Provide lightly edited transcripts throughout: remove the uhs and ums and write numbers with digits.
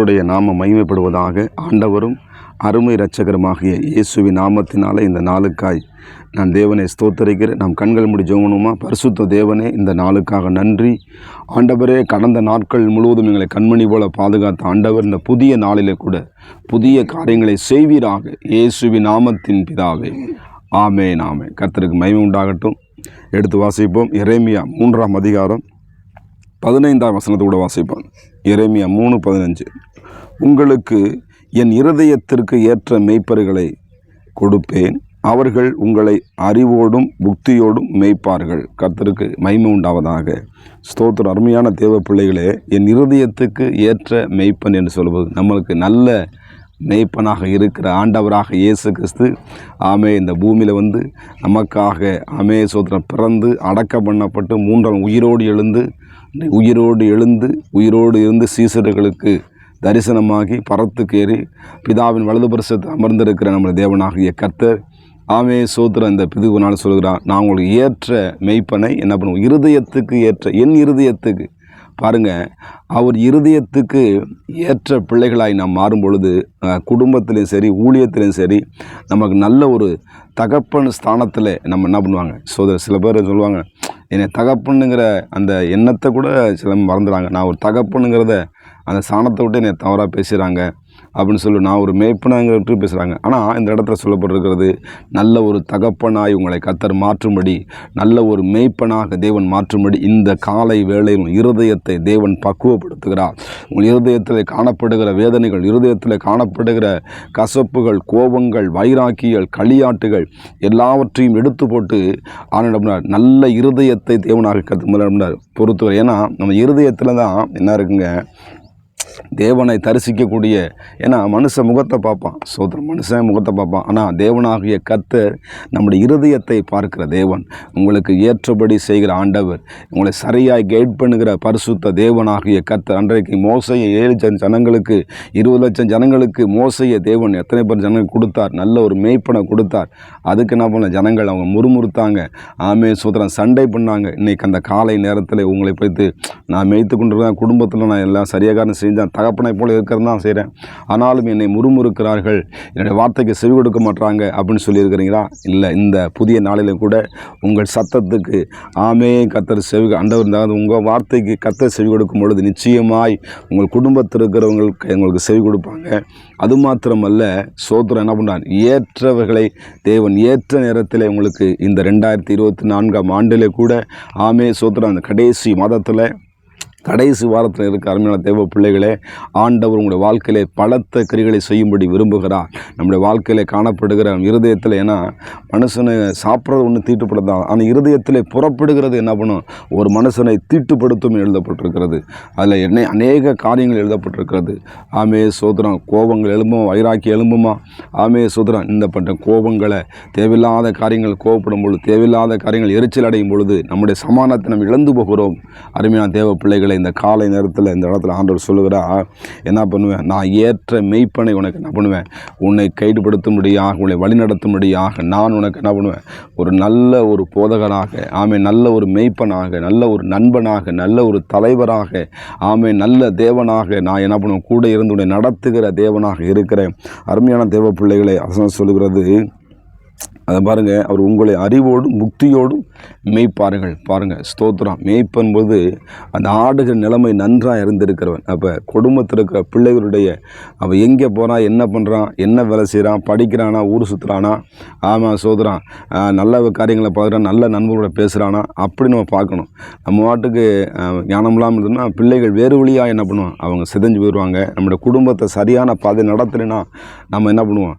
கர்த்தருடைய நாமம் மகிமைப்படுவதாக. ஆண்டவரும் அருமை இரட்சகருமாகிய இயேசுவின் நாமத்தினாலே இந்த நாளுக்காய் நான் தேவனை ஸ்தோத்தரிக்கிறேன். நாம் கண்கள் மூடி ஜெபணுமா? பரிசுத்த தேவனே, இந்த நாளுக்காக நன்றி ஆண்டவரே. கடந்த நாட்கள் முழுவதும் எங்களை கண்மணி போல பாதுகாத்த ஆண்டவர், இந்த புதிய நாளிலே கூட புதிய காரியங்களை செய்வீராக. இயேசுவின் நாமத்தின் பிதாவே, ஆமென் ஆமென். கர்த்தருக்கு மகிமை உண்டாகட்டும். எடுத்து வாசிப்போம். எரேமியா 3ஆம் அதிகாரம் 15ஆம் வசனத்தை கூட வாசிப்போம். எரேமியா 3:15. உங்களுக்கு என் இருதயத்திற்கு ஏற்ற மேய்ப்பர்களை கொடுப்பேன், அவர்கள் உங்களை அறிவோடும் புக்தியோடும் மேய்ப்பார்கள். கர்த்தருக்கு மகிமை உண்டாவதாக. ஸ்தோத்திரம். அருமையான தேவ பிள்ளைகளே, என் இருதயத்துக்கு ஏற்ற மேய்ப்பன் என்று சொல்வது நம்மளுக்கு நல்ல மேய்ப்பனாக இருக்கிற ஆண்டவராக இயேசு கிறிஸ்து ஆமே இந்த பூமியில் வந்து நமக்காக ஆமே சோத்திரம் பிறந்து அடக்கம் பண்ணப்பட்டு 3ஆம் உயிரோடு இருந்து சீசர்களுக்கு தரிசனமாகி பரத்துக்கேறி பிதாவின் வலது பரிசத்தில் அமர்ந்திருக்கிற நம்முடைய தேவனாகிய கர்த்தர் ஆமே சோத்திரம் இந்த பிதுகு நாள் சொல்கிறார், நான் உங்களுக்கு ஏற்ற மெய்ப்பனை என்ன பண்ணுவோம், இருதயத்துக்கு ஏற்ற, என் இருதயத்துக்கு பாருங்கள், அவர் இருதயத்துக்கு ஏற்ற பிள்ளைகளாய் நாம் மாறும் பொழுது குடும்பத்திலையும் சரி ஊழியத்திலையும் சரி நமக்கு நல்ல ஒரு தகப்பன் ஸ்தானத்தில் நம்ம என்ன பண்ணுவாங்க. சில பேர் சொல்லுவாங்க, என்னை தகப்பனுங்கிற அந்த எண்ணத்தை கூட சில மறந்துடுறாங்க. நான் ஒரு தகப்பனுங்கிறத அந்த ஸ்தானத்தை விட்டு என்னை தவறாக பேசுகிறாங்க அப்படின்னு சொல்லி நான் ஒரு மேய்ப்பனாங்கிறது பேசுகிறாங்க. ஆனால் இந்த இடத்துல சொல்லப்பட்டிருக்கிறது, நல்ல ஒரு தகப்பனாய் உங்களை கர்த்தர் மாற்றும்படி, நல்ல ஒரு மேய்ப்பனாக தேவன் மாற்றும்படி இந்த காலை வேளையில் இருதயத்தை தேவன் பக்குவப்படுத்துகிறார். உங்கள் இருதயத்தில் காணப்படுகிற வேதனைகள், இருதயத்தில் காணப்படுகிற கசப்புகள், கோபங்கள், வைராக்கியல், களியாட்டுகள் எல்லாவற்றையும் எடுத்து போட்டு ஆனிடம்னார் நல்ல இருதயத்தை தேவனாக கற்று பொறுத்துவார். ஏன்னா நம்ம இருதயத்தில் தான் என்ன இருக்குங்க, தேவனை தரிசிக்கக்கூடிய, ஏன்னா மனுஷன் முகத்தை பார்ப்பான், சோதரன் மனுஷன் முகத்தை பார்ப்பான், ஆனால் தேவனாகிய கர்த்தர் நம்முடைய இருதயத்தை பார்க்கிற தேவன், உங்களுக்கு ஏற்றபடி செய்கிற ஆண்டவர், உங்களை சரியாய் கைட் பண்ணுகிற பரிசுத்த தேவனாகிய கர்த்தர். அன்றைக்கு மோசையை 7 ஜனங்களுக்கு 20 லட்சம் ஜனங்களுக்கு மோசையை தேவன் எத்தனை பேர் ஜனங்களுக்கு கொடுத்தார், நல்ல ஒரு மேய்ப்பனை கொடுத்தார். அதுக்கு என்ன பண்ண ஜனங்கள் அவங்க முறுமுறுத்தாங்க, ஆமே சோதரன் சண்டை பண்ணாங்க. இன்றைக்கி அந்த காலை நேரத்தில் உங்களை போய்த்து நான் மேய்த்து கொண்டிருக்கேன், குடும்பத்தில் நான் எல்லாம் சரியாக செஞ்சேன், தகப்பனை போல இருக்கிறது தான் செய்கிறேன், ஆனாலும் என்னை முறுமுறுக்கிறார்கள், என்னுடைய வார்த்தைக்கு செவி கொடுக்க மாட்டாங்க அப்படின்னு சொல்லியிருக்கிறீங்களா? இல்லை, இந்த புதிய நாளிலும் கூட உங்கள் சத்தத்துக்கு ஆமே கர்த்தர் செவி ஆண்டவர் உங்கள் வார்த்தைக்கு கர்த்தர் செவி கொடுக்கும் பொழுது நிச்சயமாய் உங்கள் குடும்பத்தில் உங்களுக்கு செவி கொடுப்பாங்க. அது மாத்திரமல்ல, சோத்திரம் என்ன பண்ணுறார், ஏற்றவர்களை தேவன் ஏற்ற நேரத்தில் உங்களுக்கு இந்த 2024ஆம் ஆண்டிலே கூட ஆமே சோத்திரம் அந்த கடைசி மாதத்தில் கடைசி வாரத்தில் இருக்க அருமையான தேவ பிள்ளைகளே, ஆண்டவர் உங்களுடைய வாழ்க்கையிலே பலத்த கிரிகளை செய்யும்படி விரும்புகிறார். நம்முடைய வாழ்க்கையிலே காணப்படுகிற இருதயத்தில், ஏன்னா மனுஷனை சாப்பிட்றது ஒன்று தீட்டுப்படுத்தான், ஆனால் இருதயத்தில் புறப்படுகிறது என்ன பண்ணும், ஒரு மனுஷனை தீட்டுப்படுத்தும் எழுதப்பட்டிருக்கிறது. அதில் அநேக காரியங்கள் எழுதப்பட்டிருக்கிறது. ஆமே சோதரம், கோபங்கள் எழும்பும், வைராக்கி எழும்புமா, ஆமே சோதரம், இந்த பட்ட கோபங்களை தேவையில்லாத காரியங்கள் கோபப்படும் பொழுது, தேவையில்லாத காரியங்கள் எரிச்சல் அடையும் பொழுது நம்முடைய சமானத்தை நம்ம இழந்து போகிறோம். அருமையான தேவ பிள்ளைகளை, இந்த காலை நேரத்தில் இந்த இடத்துல ஆண்டவர் சொல்லுகிறா, என்ன பண்ணுவேன், நான் ஏற்ற மெய்ப்பனை உனக்கு என்ன பண்ணுவேன், உன்னை கைடுபடுத்தும்படியாக, உன்னை வழிநடத்தும்படியாக நான் உனக்கு என்ன பண்ணுவேன், ஒரு நல்ல ஒரு போதகராக, ஆமே நல்ல ஒரு மெய்ப்பனாக, நல்ல ஒரு நண்பனாக, நல்ல ஒரு தலைவராக, ஆமே நல்ல தேவனாக நான் என்ன பண்ணுவேன், கூட இருந்து உன்னை நடத்துகிற தேவனாக இருக்கிறேன். அருமையான தேவ பிள்ளைகளை வசனம் சொல்லுகிறது, அதை பாருங்கள், அவர் உங்களை அறிவோடும் புக்தியோடும் மேய்ப்பார்கள். பாருங்கள் ஸ்தோத்திரம். மேய்ப்பன்போது அந்த ஆடுகிற நிலைமை நன்றாக இருந்திருக்கிறவன். அப்போ குடும்பத்தில் இருக்கிற பிள்ளைகளுடைய அவன் எங்கே போகிறான், என்ன பண்ணுறான், என்ன வேலை செய்கிறான், படிக்கிறானா, ஊர் சுற்றுறானா, ஆமாம் சோதரான், நல்ல காரியங்களை பார்க்குறான், நல்ல நண்பர்களோட பேசுகிறானா, அப்படி நம்ம பார்க்கணும். நம்ம வாட்டுக்கு ஞானம் இல்லாமல் இருந்தோம்னா பிள்ளைகள் வேறு வழியாக என்ன பண்ணுவோம், அவங்க சிதைஞ்சு போயிடுவாங்க. நம்முடைய குடும்பத்தை சரியான பாதை நடத்தலைன்னா நம்ம என்ன பண்ணுவோம்,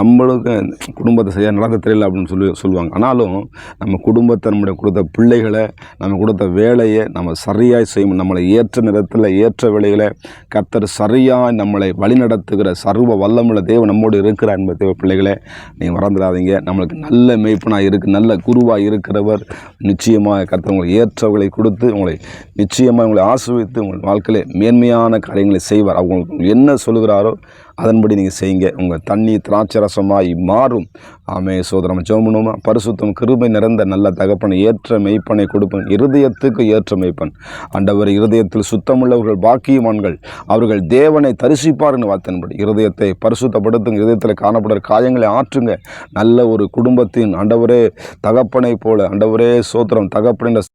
நம்மளுக்கு குடும்பத்தை சரியாக நடத்த தெரியல அப்படின்னு சொல்லுவாங்க. ஆனாலும் நம்ம குடும்பத்தை, நம்முடைய கொடுத்த பிள்ளைகளை, நம்ம கொடுத்த வேலையை நம்ம சரியாக செய்யும். நம்மளை ஏற்ற நேரத்தில் ஏற்ற வேலைகளை கர்த்தர் சரியாக நம்மளை வழிநடத்துகிற சர்வ வல்லமுள்ள தேவன் நம்மோடு இருக்கிறார் என்பது தேவ பிள்ளைகளை நீங்கள் மறந்துடாதீங்க. நம்மளுக்கு நல்ல மேய்ப்பனாக இருக்குது, நல்ல குருவாக இருக்கிறவர் நிச்சயமாக கர்த்தர் உங்களை ஏற்றவர்களை கொடுத்து உங்களை நிச்சயமாக உங்களை ஆசீர்வதித்து உங்கள் வாழ்க்கையில் மேன்மையான காரியங்களை செய்வார். அவங்களுக்கு என்ன சொல்லுகிறாரோ அதன்படி நீங்கள் செய்யுங்க. உங்கள் தண்ணி திராட்சை ரசமாய் மாறும். ஆமே சோதரம் ஜெபம் பண்ணுவோமா? பரிசுத்தம் கிருபை நிறைந்த நல்ல தகப்பனை ஏற்ற மெய்ப்பனை கொடுப்பேன், இருதயத்துக்கு ஏற்ற மெய்ப்பன். ஆண்டவர், இருதயத்தில் சுத்தமுள்ளவர்கள் பாக்கியவான்கள், அவர்கள் தேவனை தரிசிப்பார்னு வார்த்தையின்படி இருதயத்தை பரிசுத்தப்படுத்துங்க. இருதயத்தில் காணப்படுற காயங்களை ஆற்றுங்க. நல்ல ஒரு குடும்பத்தின் ஆண்டவரே தகப்பனை போல ஆண்டவரே சோத்திரம் தகப்பனின்